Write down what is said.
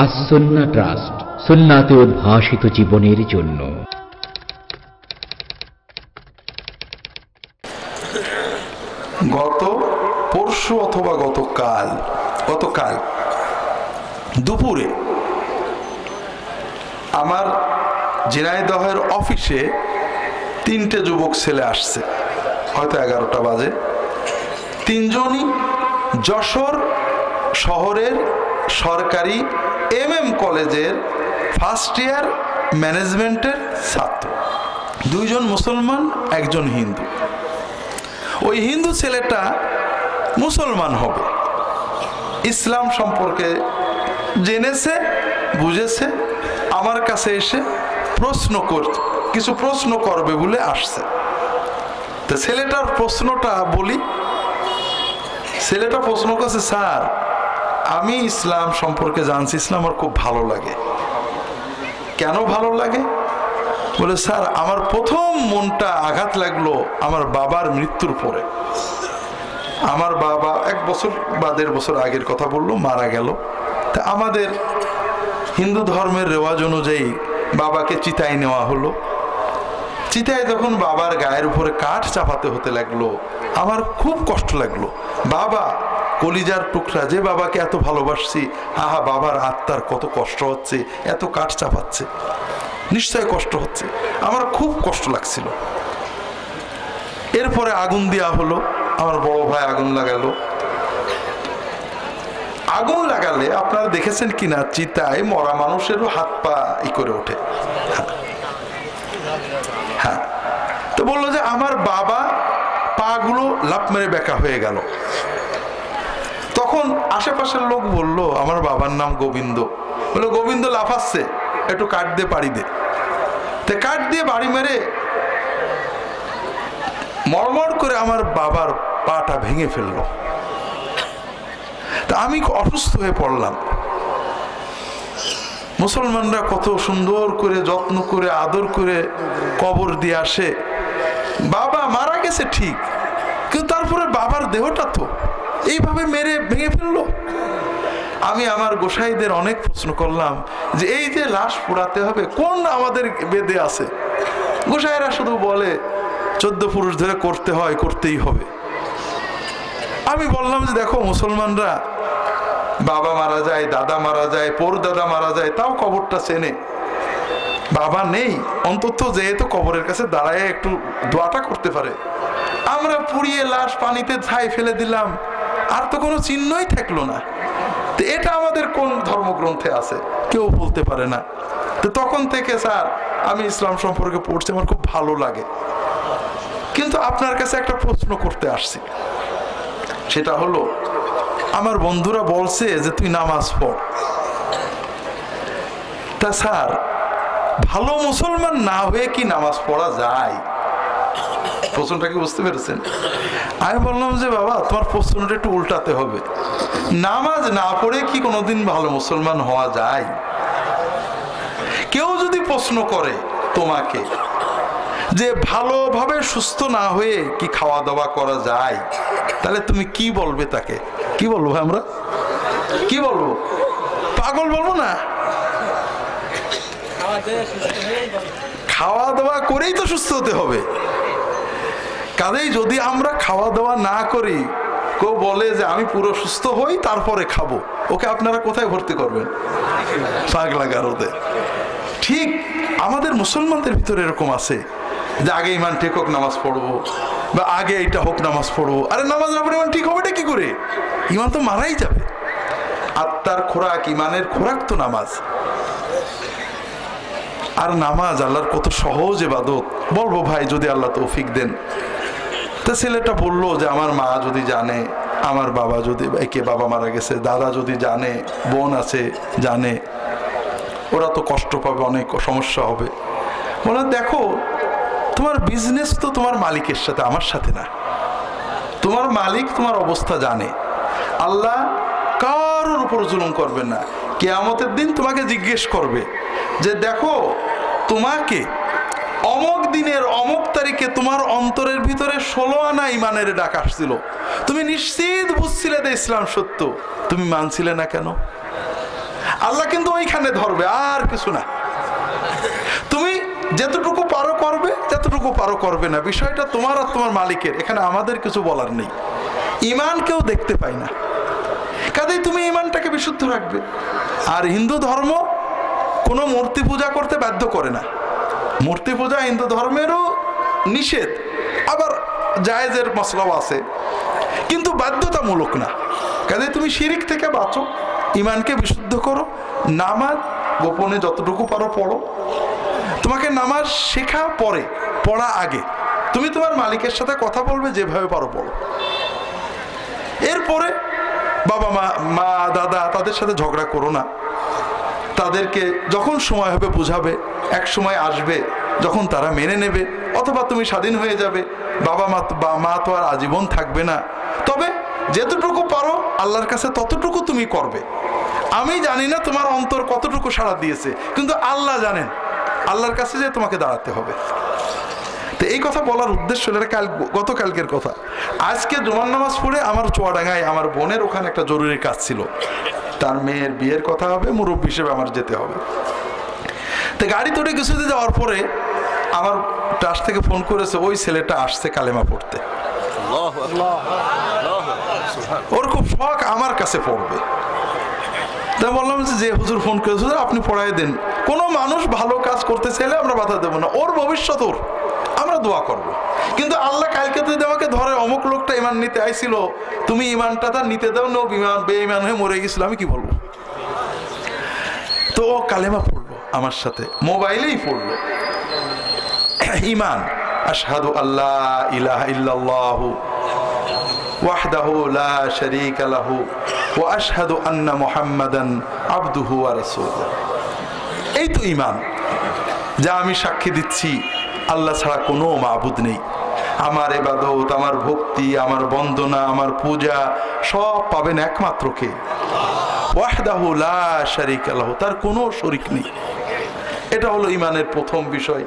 As-Sunnah trust, সুন্নাতে উদ্ভাসিত জীবনের জন্য। গত পরশু অথবা গতকাল দুপুরে আমার ঝিনাইদহের অফিসে 3টে যুবক ছেলে আসছে, হয়তো 11টা বাজে। 3জনই যশোর শহরের সরকারি MM কলেজের ফার্স্ট ইয়ার ম্যানেজমেন্টের ছাত্র। 2জন মুসলমান, 1জন হিন্দু। ওই হিন্দু ছেলেটা মুসলমান হবে, ইসলাম সম্পর্কে জেনেছে, বুঝেছে, আমার কাছে এসে কিছু প্রশ্ন করবে বলে আসছে। তো ছেলেটার প্রশ্নটা বলি। ছেলেটা প্রশ্ন করছে, স্যার আমি ইসলাম সম্পর্কে জানছি, ইসলাম আমার খুব ভালো লাগে। কেন ভালো লাগে? বলে, স্যার আমার প্রথম মনটা আঘাত লাগলো আমার বাবার মৃত্যুর পরে। আমার বাবা 1 বছর বা 1.5 বছর আগের কথা বললো, মারা গেল। তা আমাদের হিন্দু ধর্মের রেওয়াজ অনুযায়ী বাবাকে চিতায় নেওয়া হলো। চিতায় যখন বাবার গায়ের উপরে কাঠ চাপাতে হতে লাগলো, আমার খুব কষ্ট লাগলো। বাবা কলিজার টুকরা, যে বাবাকে এত ভালোবাসছি, আহা বাবার আত্মার কত কষ্ট হচ্ছে, এত কাঠ চাপাচ্ছে, নিশ্চয় কষ্ট হচ্ছে। আমার খুব কষ্ট লাগছিল। এরপরে আগুন দেওয়া হলো, আমার বড় ভাই আগুন লাগালো। আগুন লাগালে আপনারা দেখেছেন কিনা, চিতায় মরা মানুষেরও হাত পা করে ওঠে। হ্যাঁ, তো বললো যে আমার বাবা পা গুলো লাফ মেরে বেঁকা হয়ে গেল। তখন আশেপাশের লোক বলল, আমার বাবার নাম গোবিন্দ। বললো, গোবিন্দ লাফাচ্ছে, একটু কাঠ দিয়ে বাড়ি দে। তো কাঠ দিয়ে বাড়ি মেরে মড়মড় করে আমার বাবার পাটা ভেঙে ফেললো। তা আমি অসুস্থ হয়ে পড়লাম। মুসলমানরা কত সুন্দর করে যত্ন করে আদর করে কবর দিয়ে আসে। বাবা মারা গেছে ঠিক, কিন্তু তারপরে বাবার দেহটা তো এইভাবে মেরে ভেঙে ফেললো। আমি আমার গোসাইদের অনেক প্রশ্ন করলাম যে এই যে লাশ পোড়াতে হবে, কোন আমাদের বেদে আছে? গোসাইরা শুধু বলে 14 পুরুষ ধরে করতে হয়, করতেই হবে। আমি বললাম যে দেখো, মুসলমানরা বাবা মারা যায়, দাদা মারা যায়, পর দাদা মারা যায়, তাও কবরটা চেনে। বাবা নেই, অন্তত যেহেতু কবরের কাছে দাঁড়ায় একটু দোয়াটা করতে পারে। আমরা পুড়িয়ে লাশ পানিতে ছাই ফেলে দিলাম, আর তো কোনো চিহ্নই থাকলো না। তো এটা আমাদের কোন ধর্মগ্রন্থে আছে? কেউ বলতে পারে না। তো তখন থেকে স্যার আমি ইসলাম সম্পর্কে পড়ছি, আমার খুব ভালো লাগে। কিন্তু আপনার কাছে একটা প্রশ্ন করতে আসছি, সেটা হলো আমার বন্ধুরা বলছে যে তুই নামাজ পড়। তা স্যার ভালো মুসলমান না হয়ে কি নামাজ পড়া যায়? প্রশ্নটা কি বুঝতে পেরেছেন? আমি বললাম যে বাবা তোমার প্রশ্নটা একটু উল্টাতে হবে। নামাজ না পড়ে কি কোনোদিন ভালো মুসলমান হওয়া যায়? কেউ যদি প্রশ্ন করে তোমাকে যে ভালোভাবে সুস্থ না হয়ে কি খাওয়া দাওয়া করা যায়, তাহলে তুমি কি বলবে তাকে? কি বলবো আমরা? কি বলবো? পাগল বলবো না? খাওয়া দাওয়া করেই তো সুস্থ হতে হবে। কাজেই যদি আমরা খাওয়া দাওয়া না করি, কেউ বলে যে আমি পুরো সুস্থ হই তারপরে খাবো, ওকে আপনারা কোথায় ভর্তি করবেন? পাগলা গারদে। ঠিক আমাদের মুসলমানদের ভিতরে এরকম আছে যে আগে ইমান ঠিক হোক নামাজ পড়বো, বা আগে এইটা হোক নামাজ পড়বো। আরে নামাজ না পড়ে ইমান ঠিক হবে কি করে? ইমান তো মারাই যাবে। আত্মার খোরাক, ইমানের খোরাক তো নামাজ। আর নামাজ আল্লাহর কত সহজ ইবাদত। বলবো ভাই যদি আল্লাহ তৌফিক দেন। তা ছেলেটা বললো যে আমার মা যদি জানে, আমার বাবা যদি, কে বাবা মারা গেছে, দাদা যদি জানে, বোন আছে জানে, ওরা তো কষ্ট পাবে, অনেক সমস্যা হবে। বলে দেখো তোমার বিজনেস তো তোমার মালিকের সাথে, আমার সাথে না। তোমার মালিক তোমার অবস্থা জানে। আল্লাহ কারোর উপর জুলুম করবেন না। কিয়ামতের দিন তোমাকে জিজ্ঞেস করবে যে দেখো তোমাকে অমুক দিনের অমুক তারিখে তোমার অন্তরের ভিতরে 16 আনা ইমানের ডাক আসছিল, তুমি নিশ্চিত বুঝছিলে যে ইসলাম সত্য, তুমি মানছিলে না কেন? আল্লাহ কিন্তু ওইখানে ধরবে, আর কিছু না। তুমি যতটুকু পারো করবে, যতটুকু পারো করবে না, বিষয়টা তোমার আর তোমার মালিকের, এখানে আমাদের কিছু বলার নেই। ঈমান কেউ দেখতে পায় না, কাজেই তুমি ঈমানটাকে বিশুদ্ধ রাখবে। আর হিন্দু ধর্ম কোনো মূর্তি পূজা করতে বাধ্য করে না। মূর্তি পূজা হিন্দু ধর্মেরও নিষেধ, আবার জায়েজের মসলাও আছে, কিন্তু বাধ্যতামূলক না। কাজে তুমি শিরিক থেকে বাঁচো, ঈমানকে বিশুদ্ধ করো। নামাজ গোপনে যতটুকু পারো পড়ো। তোমাকে নামাজ শেখা পরে, পড়া আগে। তুমি তোমার মালিকের সাথে কথা বলবে, যেভাবে পারো পড়ো। এরপরে বাবা মা দাদা তাদের সাথে ঝগড়া করো না। তাদেরকে যখন সময় হবে বুঝাবে, এক সময় আসবে যখন তারা মেনে নেবে, অথবা তুমি স্বাধীন হয়ে যাবে। বাবা মা তো আর আজীবন থাকবে না। তবে যেতটুকু পারো আল্লাহর কাছে ততটুকু তুমি করবে। আমি জানি না তোমার অন্তর কতটুকু সাড়া দিয়েছে, কিন্তু আল্লাহ জানেন। আল্লাহর কাছে যে তোমাকে দাঁড়াতে হবে। তো এই কথা বলার উদ্দেশ্য হলো গতকালকের কথা। আজকে জুমার নামাজ পড়ে আমার চুয়াডাঙ্গায় আমার বোনের ওখানে একটা জরুরি কাজ ছিল, তার মেয়ের বিয়ের কথা হবে, মুরব্বী হিসেবে আমার যেতে হবে। তো গাড়ি তোড়ে কিছুতে যাওয়ার পরে আমার ট্রাস্ট থেকে ফোন করেছে, ওই ছেলেটা আসছে কালেমা পড়তে। ওর খুব শখ আমার কাছে পড়বে। তাই বললাম যে হুজুর ফোন করেছে, আপনি পড়াই দেন। কোনো মানুষ ভালো কাজ করতে চাইলে আমরা বাধা দেবো না, ওর ভবিষ্যৎ ওর, আমরা দোয়া করব। কিন্তু আল্লাহ কালকে যদি আমাকে ধরে অমুক লোকটা ইমান নিতে আইছিল, তুমি ইমানটা তার নিতে দাও না, বেঈমান হয়ে মরে গেছিল, আমি কি বলবো? তো ও কালেমা পড়লো আমার সাথে, মোবাইলেই পড়লো। ঈমান, আশহাদু আল্লাহ ইলাহা ইল্লাল্লাহু ওয়াহদাহু লা শারীকা লাহু ওয়া আশহাদু আন্না মুহাম্মাদান আবদুহু ওয়া রাসূলুহু। এই তো ঈমান, যা আমি সাক্ষী দিচ্ছি আল্লাহ ছাড়া কোনো মাবুদ নেই। আমার ইবাদত, আমার ভক্তি, আমার বন্দনা, আমার পূজা সব পাবেন একমাত্র কে? ওয়াহদাহু লা শারীকা লাহু, তার কোনো শরীক নেই। এটা হলো ঈমানের প্রথম বিষয়।